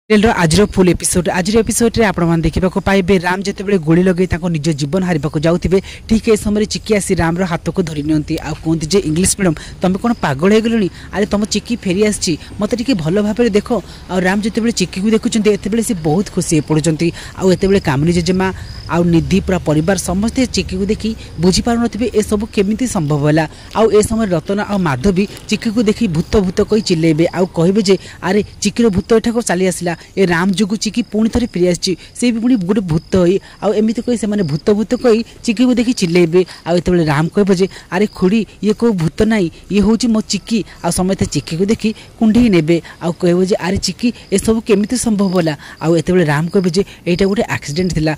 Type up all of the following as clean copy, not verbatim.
आज full episode आज आपण देखा पाइबे राम जिते गोली लगे निज जीवन हारवाक जाऊे ठीक ए समय चिकी आसी राम हाथ को धरी नि कहते जे इंग्लीश मीडियम तुम कौन पागल हो गलुनी अरे तुम चिकी फेरी आसी मत टे भल भाव देख आ राम जिते चिकी को देखुं एत सी बहुत खुशी हो पड़ते आते कामिनी जेजेमा आ निधि पूरा परिवार समस्ते चिकी को देखी बुझीपार थे ए सब केमी संभव है आउ ए समय रतन आ माधवी चिकी को देखी भूत भूत कही चिल्लेबे आउ कहे जे अरे चिकीर भूत एठाक चली आसला ए राम जोगु चिकी पुणी थरे फिर आसी से भी पुणी गोटे भूत होई आमती कही से भूत भूत कही चिकी को देखी चिल्लेबे आते राम कह जे अरे खुड़ी ये को भूत नाई ये हूँ मो चिकी आ समस्ते चिकी को देखी कुंडी नेबे आ कह जे अरे चिकी ए सब केमी संभव है आते राम कह जे यहाँ गोटे एक्सीडेंट थिला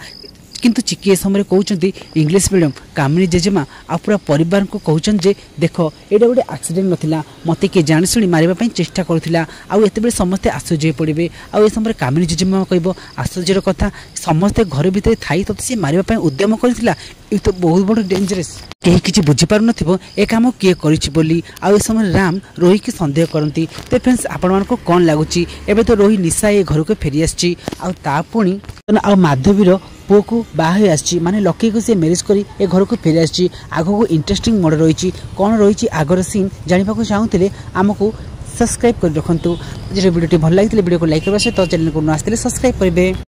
किंतु चिकी ए समय कहते इंग्लीश मीडियम कामिनी जेजेमा आ पूरा परिवार को कहते जे देख यहाँ गोटे एक्सीडेंट नाला मत किए जाशुणी मारे चेष्टा करूला आते समस्ते आश्चर्य पड़े आ समय कामिनी जेजेमा कह आश्चर्य कथा समस्ते घर भितर थी तो सी मारे उद्यम करथिला ये तो बहुत बड़ डेंजरस कहीं किसी बुझीपार ए काम किए करी आ समय राम रोही की सन्देह करती तो फ्रेंड्स आपण मानको कौन लगुच एवं तो रोही निशा ये घर को फेरी आसी पुणी आ माधवीर पुओ को बाहर आसी माने लकी को सी मैरिज करी ए घर को फेरी आसी आग को इंटरेस्टिंग मोड रही कौन रही आगर सीन जानवा चाहूले आमको सब्सक्राइब कर रखु वीडियो भल लगी वीडियो को लाइक करने सहित चैनल को न आसते सब्सक्राइब करेंगे।